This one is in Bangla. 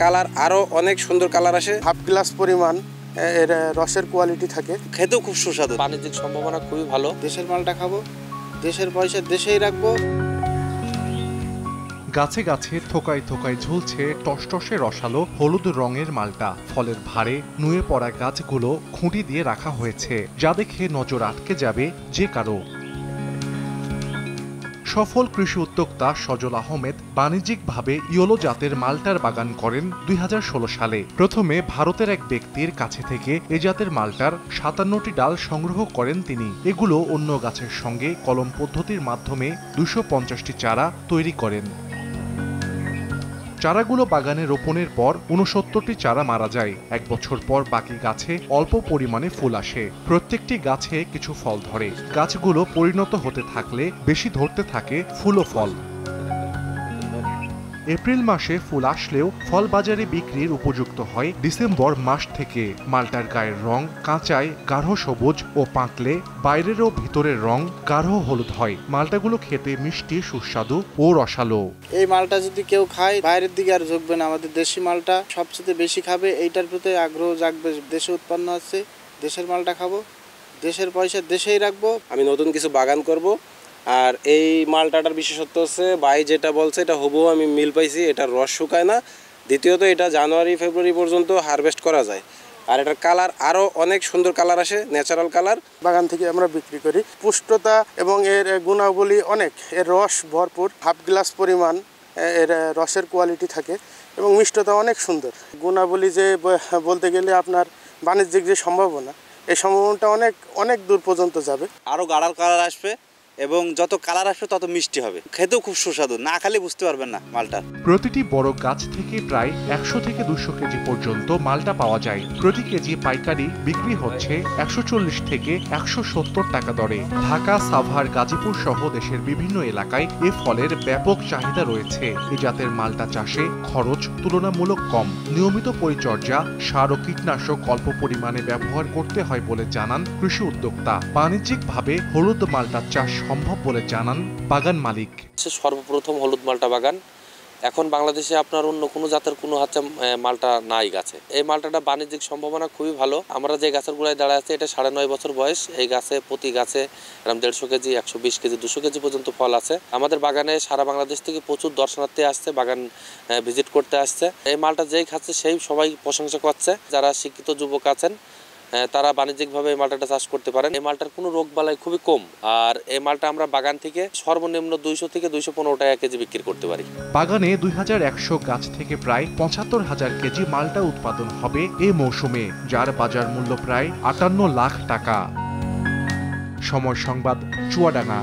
কালার আরো অনেক সুন্দর কালার আসে। হাফ গ্লাস পরিমাণ এর রসের কোয়ালিটি থাকে, খেতেও খুব সুস্বাদু। বাণিজ্যিক সম্ভাবনা খুবই ভালো। দেশের মালটা খাবো, দেশের পয়সা দেশেই রাখবো। গাছে গাছে থোকায় থোকায় ঝুলছে টসটসে রসালো হলুদ রঙের মালটা। ফলের ভারে নুয়ে পড়া গাছগুলো খুঁটি দিয়ে রাখা হয়েছে, যা দেখে নজর আটকে যাবে যে কারো। সফল কৃষি উদ্যোক্তা সজল আহমেদ বাণিজ্যিকভাবে ইয়োলো জাতের মালটার বাগান করেন 2016 সালে। প্রথমে ভারতের এক ব্যক্তির কাছে থেকে এ জাতের মালটার 57টি ডাল সংগ্রহ করেন তিনি। এগুলো অন্য গাছের সঙ্গে কলম পদ্ধতির মাধ্যমে 250টি চারা তৈরি করেন। চারাগুলো বাগানে রোপণের পর 69টি চারা মারা যায়। 1 বছর পর বাকি গাছে অল্প পরিমাণে ফুল আসে। প্রত্যেকটি গাছে কিছু ফল ধরে। গাছগুলো পরিণত হতে থাকলে বেশি ধরতে থাকে ফুল ও ফল। এপ্রিল মাসে ফুল আসলেও ফল বাজারে বিক্রির উপযুক্ত হয় ডিসেম্বর মাস থেকে। মালটার গায়ের রং কাঁচায় গাঢ় সবুজ ও পাকলে বাইরের ও ভিতরের রং গাঢ় হলুদ হয়। মালটাগুলো খেতে মিষ্টি, সুস্বাদু ও রসালো। এই মালটা যদি কেউ খায় বাইরের দিকে আর ঝুঁকবে না, আমাদের দেশি মালটা সবচেয়ে বেশি খাবে। এইটার প্রতি আগ্রহ জাগবে, দেশে উৎপন্ন হচ্ছে, দেশের মালটা খাবো, দেশের পয়সা দেশেই রাখবো। আমি নতুন কিছু বাগান করব। আর এই মালটাটার বিশেষত্ব হচ্ছে ভাই যেটা বলছে এটা হুবহু আমি মিল পাইছি, এটার রস শুকায় না। দ্বিতীয়ত এটা জানুয়ারি ফেব্রুয়ারি পর্যন্ত হারভেস্ট করা যায়। আর এটার কালার আরো অনেক সুন্দর কালার আসে, ন্যাচারাল কালার। বাগান থেকে আমরা বিক্রি করি। পুষ্টতা এবং এর গুণাবলী অনেক, এর রস ভরপুর, হাফ গ্লাস পরিমাণ এর রসের কোয়ালিটি থাকে এবং মিষ্টতা অনেক সুন্দর। গুণাবলী যে বলতে গেলে আপনার বাণিজ্যিক যে সম্ভাবনা, এই সম্ভাবনাটা অনেক অনেক দূর পর্যন্ত যাবে। আরও গাঢ় কালার আসবে এবং যত কালার আসবে তত মিষ্টি হবে, খেতেও খুব সুস্বাদু, না খালি বুঝতে পারবেন না মালটা। প্রতিটি বড় গাছ থেকে প্রায় 100 থেকে 200 কেজি পর্যন্ত মালটা পাওয়া যায়। প্রতি কেজি পাইকারি বিক্রি হচ্ছে 140 থেকে 170 টাকা দরে। ঢাকা, সাভার, গাজীপুর সহ দেশের বিভিন্ন এলাকায় এ ফলের ব্যাপক চাহিদা রয়েছে। এ জাতের মালটা চাষে খরচ তুলনামূলক কম। নিয়মিত পরিচর্যা, সার ও কীটনাশক অল্প পরিমাণে ব্যবহার করতে হয় বলে জানান কৃষি উদ্যোক্তা। বাণিজ্যিকভাবে হলুদ মালটা চাষ সম্ভব বলে জানান বাগান মালিক। সর্বপ্রথম হলুদ মালটা বাগান। এখন বাংলাদেশে আপনার অন্য কোনো জাতের কোনো মালটা নাই গাছে। এই মালটাটা বাণিজ্যিক সম্ভাবনা খুবই ভালো। আমরা যে গাছের গোড়ায় দাঁড়ায় আছে এটা 9.5 বছর বয়স। এই গাছে প্রতি গাছে এরকম 150 কেজি, 120 কেজি, 200 কেজি পর্যন্ত ফল আছে। আমাদের বাগানে সারা বাংলাদেশ থেকে প্রচুর দর্শনার্থী আসছে, বাগান ভিজিট করতে আসছে। এই মালটা যেই খাচ্ছে সেই সবাই প্রশংসা করছে। যারা শিক্ষিত যুবক আছেন তারা বাণিজ্যিকভাবে এই মালটাটা চাষ করতে পারেন। এই মালটার কোনো রোগ বালাই খুবই কম। আর এই মালটা আমরা বাগান থেকে সর্বনিম্ন 200 থেকে 215 টাকা কেজি বিক্রি করতে পারি। বাগানে 2100 গাছ থেকে প্রায় 75,000 কেজি মালটা উৎপাদন হবে এই মৌসুমে, যার বাজার মূল্য প্রায় 58 লাখ টাকা। সময় সংবাদ, চুয়াডাঙ্গা।